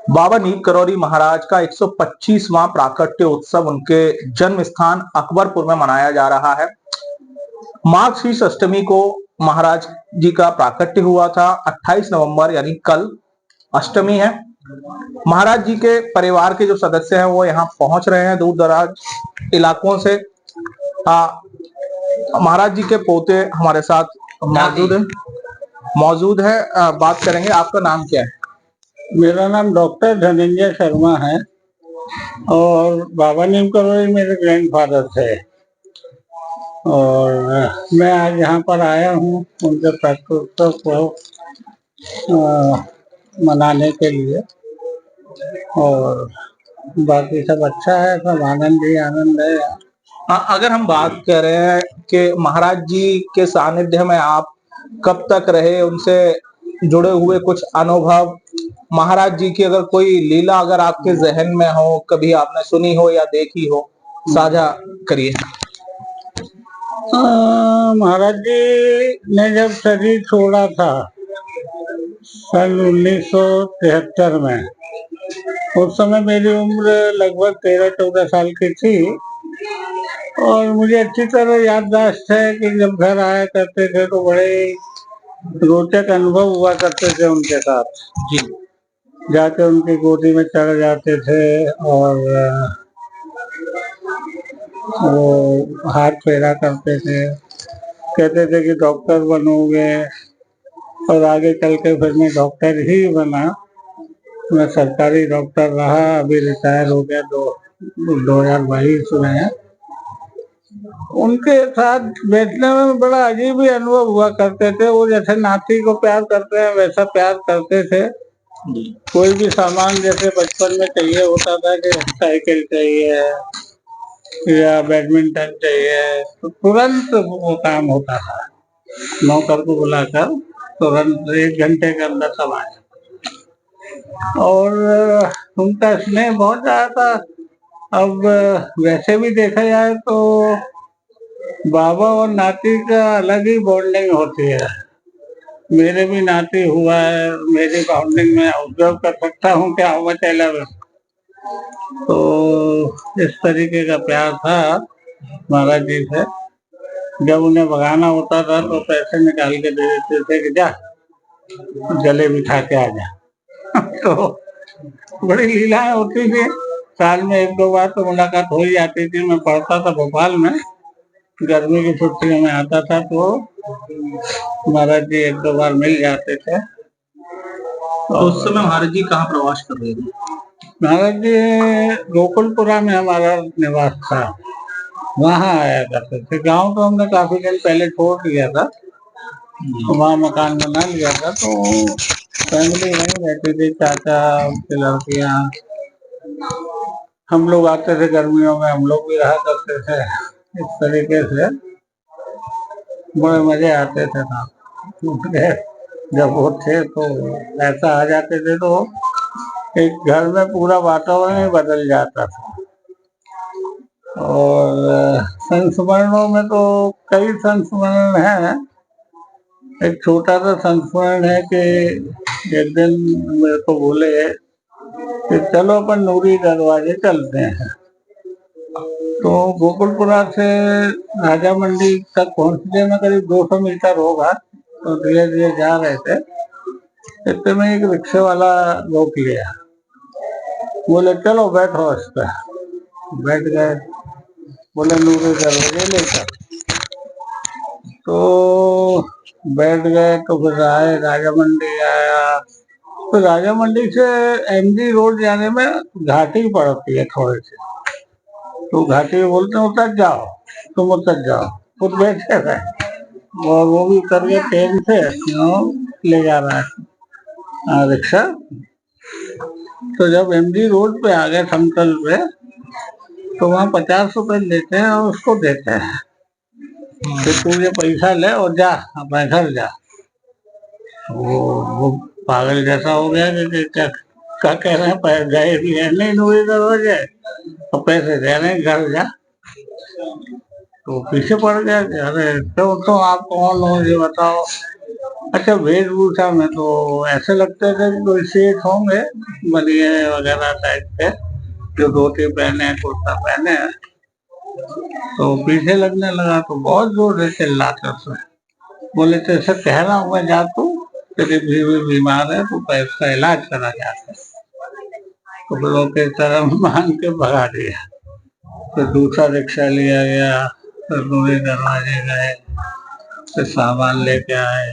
बाबा नीम करौरी महाराज का 125वां प्राकट्य उत्सव उनके जन्म स्थान अकबरपुर में मनाया जा रहा है। माघ शीर्ष अष्टमी को महाराज जी का प्राकट्य हुआ था। 28 नवंबर यानी कल अष्टमी है। महाराज जी के परिवार के जो सदस्य हैं वो यहाँ पहुंच रहे हैं दूर दराज इलाकों से। महाराज जी के पोते हमारे साथ मौजूद है। बात करेंगे। आपका नाम क्या है? मेरा नाम डॉक्टर धनंजय शर्मा है और बाबा नीम करौरी मेरे ग्रैंडफादर थे और मैं आज यहाँ पर आया हूँ उनके प्राकट्योत्सव को मनाने के लिए और बाकी सब अच्छा है, सब आनंद है। अगर हम बात करें कि महाराज जी के सानिध्य में आप कब तक रहे, उनसे जुड़े हुए कुछ अनुभव, महाराज जी की अगर कोई लीला अगर आपके जहन में हो, कभी आपने सुनी हो या देखी हो, साझा करिए। महाराज जी ने जब शरीर छोड़ा था सन 1973 में, उस समय मेरी उम्र लगभग 13-14 साल की थी और मुझे अच्छी तरह याददाश्त है कि जब घर आया करते थे तो बड़े रोचक अनुभव हुआ करते थे उनके साथ जी। जाके उनकी गोदी में चढ़ जाते थे और वो हाथ फेरा करते थे, कहते थे कि डॉक्टर बनोगे और आगे चल के फिर मैं डॉक्टर ही बना। मैं सरकारी डॉक्टर रहा, अभी रिटायर हो गया 2022 में। उनके साथ बैठने में बड़ा अजीब ही अनुभव हुआ करते थे। वो जैसे नाती को प्यार करते हैं वैसा प्यार करते थे। कोई भी सामान जैसे बचपन में चाहिए होता था कि साइकिल चाहिए या बैडमिंटन चाहिए तो तुरंत वो काम होता था। नौकर को बुलाकर तुरंत 1 घंटे के अंदर सब आया और उनका स्नेह बहुत ज्यादा था। अब वैसे भी देखा जाए तो बाबा और नाती का अलग ही बॉन्डिंग होती है। मेरे भी नाती हुआ है, मेरी बॉन्डिंग में ऑब्जर्व कर सकता हूँ क्या हुआ टेलर। तो इस तरीके का प्यार था महाराज जी से। जब उन्हें भगाना होता था तो पैसे निकाल के दे देते थे कि जा जलेबी खा के आ जा। तो बड़ी लीलाएं होती थी। साल में 1-2 बार तो मुलाकात हो ही जाती थी। मैं पढ़ता था भोपाल में, गर्मी की छुट्टियों में आता था तो महाराज जी 1-2 बार मिल जाते थे। तो उस समय महाराज जी कहाँ प्रवास कर रहे थे? महाराज जी गोकुलपुरा में हमारा निवास था, वहाँ आया करते थे। गांव तो हमने काफी दिन पहले छोड़ दिया था, वहाँ मकान बना लिया था तो फैमिली नहीं रहती थी, चाचा उनकी लड़कियाँ, हम लोग आते थे गर्मियों में, हम लोग भी रहा करते थे। इस तरीके से बड़े मजे आते थे ना। जब वो थे तो ऐसा आ जाते थे तो एक घर में पूरा वातावरण ही बदल जाता था। और संस्मरणों में तो कई संस्मरण हैं। एक छोटा सा संस्मरण है कि एक दिन मेरे को बोले कि चलो अपन नूरी दरवाजे चलते हैं। तो गोकुलपुरा से राजा मंडी तक पहुंचने में करीब 200 मीटर होगा। तो धीरे धीरे जा रहे थे, इतने में एक रिक्शे वाला रोक लिया, बोले चलो बैठो इस पे। बैठ गए, बोले नूरी दरवाजे लेकर। तो बैठ गए तो फिर आए, राजा मंडी आया। तो राजा मंडी से एमजी रोड जाने में घाटी पड़ती है थोड़ी सी, तो घाटी में बोलते हैं उतर जाओ, तुम उतर जाओ। खुद बैठे रहे और वो भी उतर गए ट्रेन से, ले जा रहा है रिक्शा। तो जब एमजी रोड पे आ गए समतल पे, तो वहाँ 50 रुपए लेते हैं और उसको देते हैं कि तू ये पैसा ले और जा अपने घर जा। वो पागल जैसा हो गया कि क्या कह रहे हैं, गए भी है नहीं नूरी दरवाजे तो पैसे दे रहे हैं, घर जा। तो पीछे पड़ गया कि अरे तो आप कौन हो ये बताओ। अच्छा, वेशभूषा में तो ऐसे लगते थे कि कोई सेठ होंगे, बनिए वगैरह टाइप के, जो धोती पहने कुर्ता पहने। तो पीछे लगने लगा तो बहुत जोर से चिल्लाते थे, बोले तेरे कह रहा हूँ मैं, जा तू, तेरी बीवी बीमार है, तू इसका इलाज करा जाके। तो फिर वो किस तरह मान के भगा दिया। फिर दूसरा रिक्शा लिया गया, फिर दूसरे दरवाजे गए, फिर सामान लेके आए।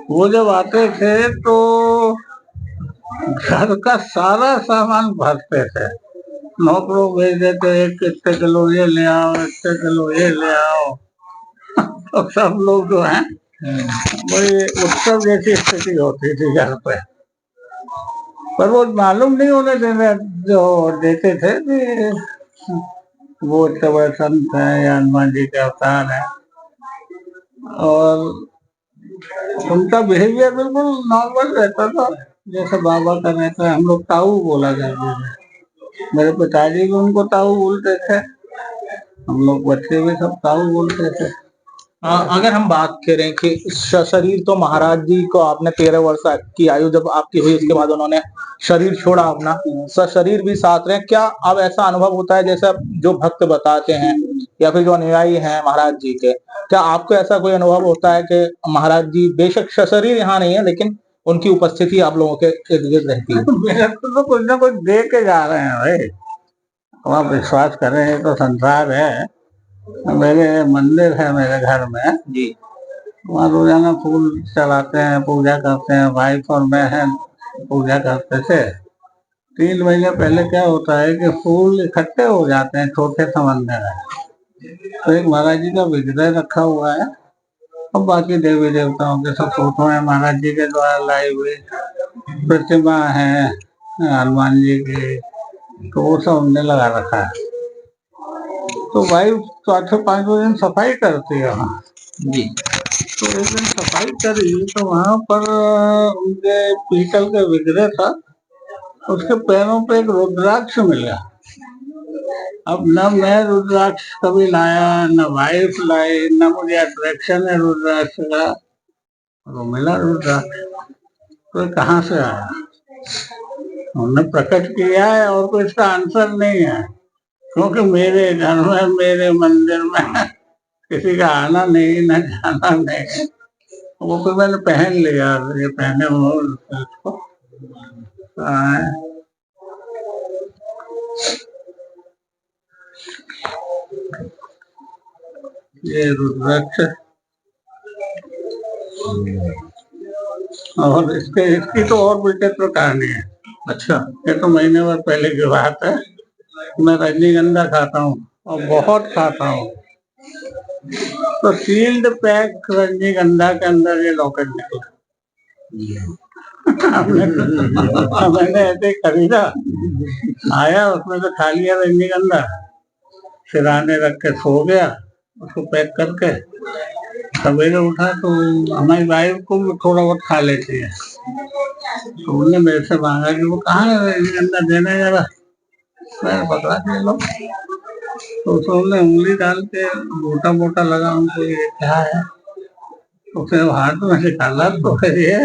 वो जब आते थे तो घर का सारा सामान भरते थे, नौकरों भेज देते, एक इतने किलो ये ले आओ, इतने किलो ये ले आओ। तो सब लोग जो है बड़ी उत्सव जैसी स्थिति होती थी घर पे। पर वो मालूम नहीं होने देने जो देते थे कि वो इतने बड़े संत है या हनुमान जी के अवतार है। और उनका बिहेवियर बिल्कुल नॉर्मल रहता था, जैसे बाबा का रहता है। हम लोग ताऊ बोला करते थे, मेरे पिताजी भी उनको ताऊ बोलते थे, हम लोग बच्चे भी सब ताऊ बोलते थे। अगर हम बात करें कि शरीर तो महाराज जी को आपने 13 वर्ष की आयु जब आपकी हुई उसके बाद उन्होंने शरीर छोड़ा अपना, शरीर भी साथ रहे, क्या अब ऐसा अनुभव होता है जैसे जो भक्त बताते हैं या फिर जो अनुयायी हैं महाराज जी के, क्या आपको ऐसा कोई अनुभव होता है कि महाराज जी बेशक शरीर यहाँ नहीं है लेकिन उनकी उपस्थिति आप लोगों के इर्द गिर्द रहती है? मेरे को तो कुछ ना कुछ दे के जा रहे हैं भाई, आप विश्वास करें, ये तो संसार है। मेरे मंदिर है मेरे घर में जी। वहाँ रोजाना फूल चढ़ाते हैं, पूजा करते हैं, वाइफ और मैं है पूजा करते थे। 3 महीने पहले क्या होता है कि फूल इकट्ठे हो जाते हैं, छोटे समंदर है, तो एक महाराज जी का विग्रह रखा हुआ है और बाकी देवी देवताओं के सब फोटो है, महाराज जी के द्वारा लाई हुई प्रतिमा है हनुमान जी की, तो वो सब हमने लगा रखा है। तो वाइफ 4-5 दिन सफाई करती है वहाँ जी। तो एक दिन सफाई करी तो वहाँ पर उनके पीतल का विग्रह था, उसके पैरों पे एक रुद्राक्ष मिला। अब न मैं रुद्राक्ष कभी लाया, न वाइफ लाई, न मुझे अट्रैक्शन है रुद्राक्ष का, तो मिला रुद्राक्ष। तो कहाँ से आया, हमने प्रकट किया है और कोई इसका आंसर नहीं है, क्योंकि मेरे घर में मेरे मंदिर में किसी का आना नहीं न जाना नहीं। वो फिर मैंने पहन लिया, ये पहने हो इसको। ये रुद्राक्ष और इसकी तो और विचित्र कहानी है। अच्छा। ये तो महीने भर पहले की बात है। मैं रजनीगंधा खाता हूँ और बहुत खाता हूँ, तो सील्ड पैक रजनीगंधा के अंदर ये लॉकेट निकला। मैंने ऐसे खरीदा, आया उसमें तो खा लिया रजनीगंधा, सिराने रख के सो गया, उसको पैक करके सवेरे उठा तो हमारी वाइफ को थोड़ा बहुत खा लेती है, तो उन्होंने मेरे से मांगा कि वो कहाँ है रजनीगंधा देने जरा, मैंने पकड़ा के लो, तो उसने उंगली डाल के मोटा मोटा लगा उनको, ये क्या है, तो फिर हाथ में निकाला तो फिर ये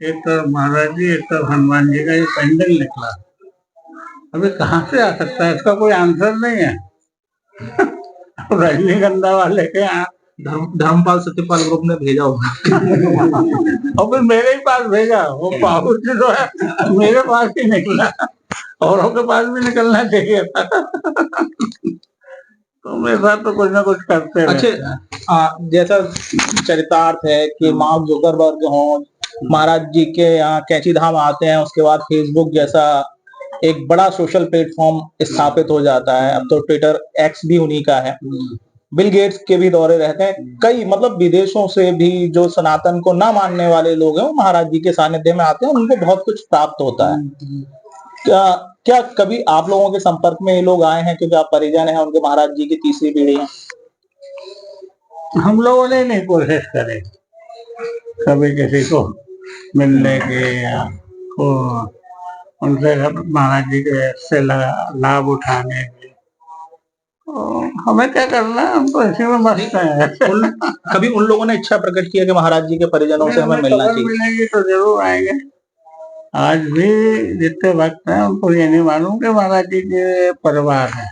एक तरफ महाराज जी एक तरफ हनुमान जी का ये पेंडल निकला। अभी कहाँ से आ सकता है, इसका कोई आंसर नहीं है। रजनीगंधा वाले के यहाँ धर्मपाल सत्यपाल ग्रुप ने भेजा होगा। और फिर मेरे ही पास भेजा, वो पाउच जो है मेरे पास ही निकला, औरों के पास भी निकलना चाहिए था। तो मेरे साथ तो कुछ ना कुछ करते रहते हैं। अच्छा, जैसा चरितार्थ है कि मार्क जुकरबर्ग हो, महाराज जी के यहाँ कैंची धाम आते हैं, उसके बाद फेसबुक जैसा एक बड़ा सोशल प्लेटफॉर्म स्थापित हो जाता है, अब तो ट्विटर एक्स भी उन्हीं का है, बिल गेट्स के भी दौरे रहते हैं, कई मतलब विदेशों से भी जो सनातन को ना मानने वाले लोग हैं वो महाराज जी के सानिध्य में आते हैं, उनको बहुत कुछ प्राप्त होता है। क्या क्या कभी आप लोगों के संपर्क में ये लोग आए हैं, क्योंकि आप परिजन हैं उनके, महाराज जी की तीसरी पीढ़ी है? हम लोगों ने नहीं कोशिश करी कभी किसी को मिलने की या को उनसे महाराज जी के से लाभ उठाने की, हमें क्या करना है, हम तो इसी में मस्त हैं। कभी उन लोगों ने इच्छा प्रकट किया कि महाराज जी के परिजनों से हमें मिलना खबर चाहिए? मिलेगी तो जरूर आएंगे। आज भी जितने भक्त हैं उनको ये नहीं मालूम कि महाराज जी के परिवार है।